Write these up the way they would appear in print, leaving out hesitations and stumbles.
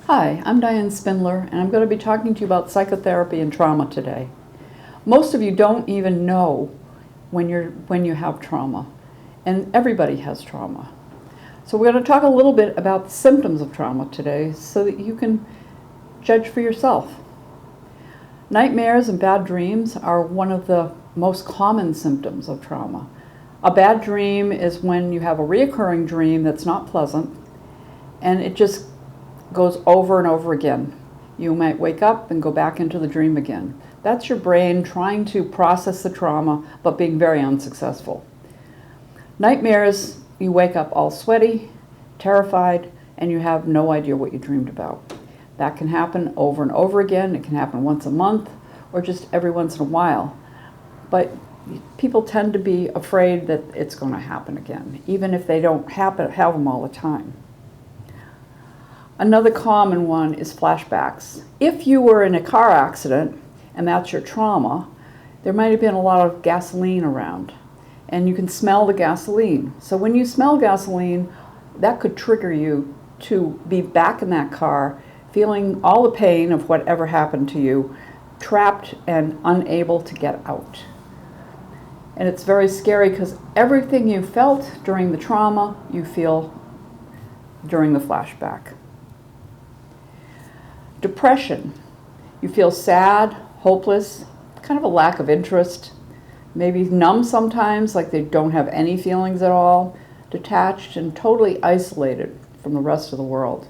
Hi, I'm Diane Spindler, and I'm going to be talking to you about psychotherapy and trauma today. Most of you don't even know when you have trauma, and everybody has trauma. So we're going to talk a little bit about the symptoms of trauma today so that you can judge for yourself. Nightmares and bad dreams are one of the most common symptoms of trauma. A bad dream is when you have a reoccurring dream that's not pleasant, and it just goes over and over again. You might wake up and go back into the dream again. That's your brain trying to process the trauma, but being very unsuccessful. Nightmares, you wake up all sweaty, terrified, and you have no idea what you dreamed about. That can happen over and over again. It can happen once a month or just every once in a while. But people tend to be afraid that it's going to happen again, even if they don't have them all the time. Another common one is flashbacks. If you were in a car accident and that's your trauma, there might have been a lot of gasoline around and you can smell the gasoline. So when you smell gasoline, that could trigger you to be back in that car, feeling all the pain of whatever happened to you, trapped and unable to get out. And it's very scary because everything you felt during the trauma, you feel during the flashback. Depression. You feel sad, hopeless, kind of a lack of interest, maybe numb sometimes, like they don't have any feelings at all, detached and totally isolated from the rest of the world.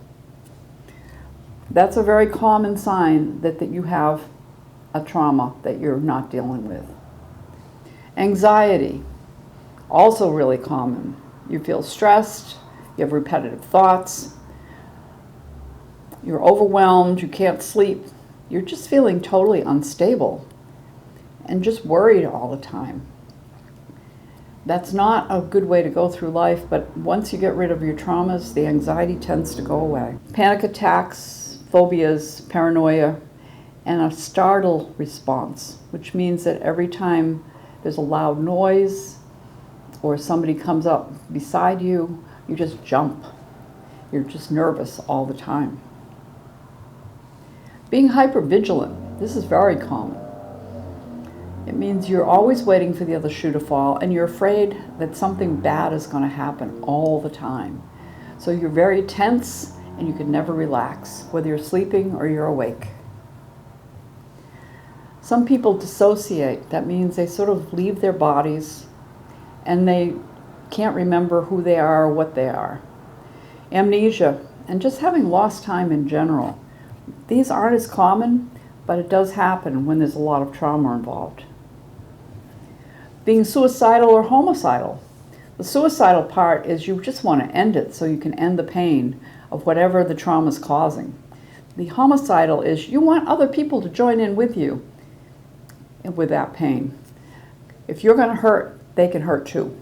That's a very common sign that you have a trauma that you're not dealing with. Anxiety, also really common. You feel stressed, you have repetitive thoughts, you're overwhelmed, you can't sleep, you're just feeling totally unstable and just worried all the time. That's not a good way to go through life, but once you get rid of your traumas, the anxiety tends to go away. Panic attacks, phobias, paranoia, and a startle response, which means that every time there's a loud noise or somebody comes up beside you, you just jump. You're just nervous all the time. Being hypervigilant, this is very common. It means you're always waiting for the other shoe to fall and you're afraid that something bad is going to happen all the time. So you're very tense and you can never relax, whether you're sleeping or you're awake. Some people dissociate. That means they sort of leave their bodies and they can't remember who they are or what they are. Amnesia and just having lost time in general. These aren't as common, but it does happen when there's a lot of trauma involved. Being suicidal or homicidal. The suicidal part is you just want to end it so you can end the pain of whatever the trauma is causing. The homicidal is you want other people to join in with you with that pain. If you're going to hurt, they can hurt too.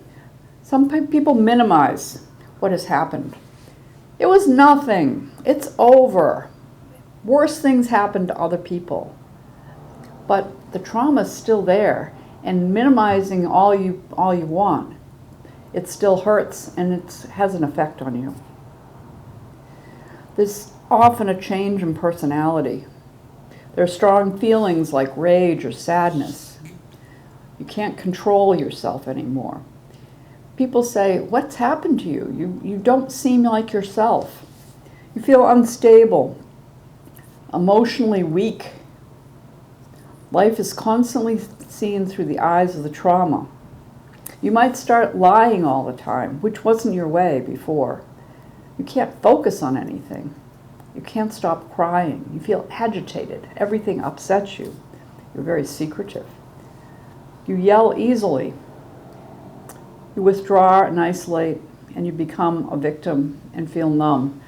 Some people minimize what has happened. It was nothing. It's over. Worse things happen to other people. But the trauma is still there, and minimizing all you want, it still hurts and it has an effect on you. There's often a change in personality. There are strong feelings like rage or sadness. You can't control yourself anymore. People say, "What's happened to you? You don't seem like yourself." You feel unstable, emotionally weak. Life is constantly seen through the eyes of the trauma. You might start lying all the time, which wasn't your way before. You can't focus on anything. You can't stop crying. You feel agitated. Everything upsets you. You're very secretive. You yell easily. You withdraw and isolate, and you become a victim and feel numb.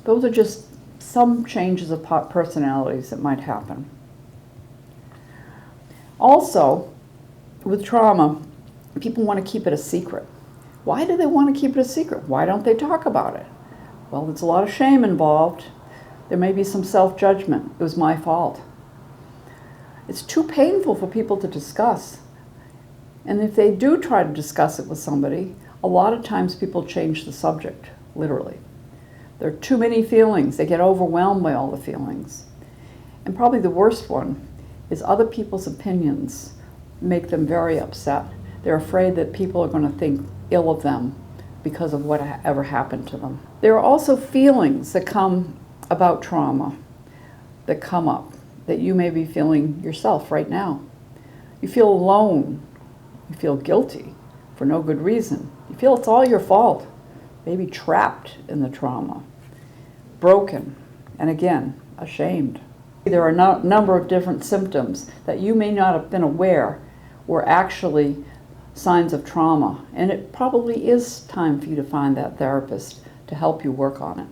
Those are just some changes of personalities that might happen. Also, with trauma, people want to keep it a secret. Why do they want to keep it a secret? Why don't they talk about it? Well, there's a lot of shame involved. There may be some self-judgment. It was my fault. It's too painful for people to discuss. And if they do try to discuss it with somebody, a lot of times people change the subject, literally. There are too many feelings. They get overwhelmed by all the feelings. And probably the worst one is other people's opinions make them very upset. They're afraid that people are going to think ill of them because of whatever happened to them. There are also feelings that come about trauma that come up that you may be feeling yourself right now. You feel alone. You feel guilty for no good reason. You feel it's all your fault. Maybe trapped in the trauma, broken, and again, ashamed. There are a number of different symptoms that you may not have been aware were actually signs of trauma, and it probably is time for you to find that therapist to help you work on it.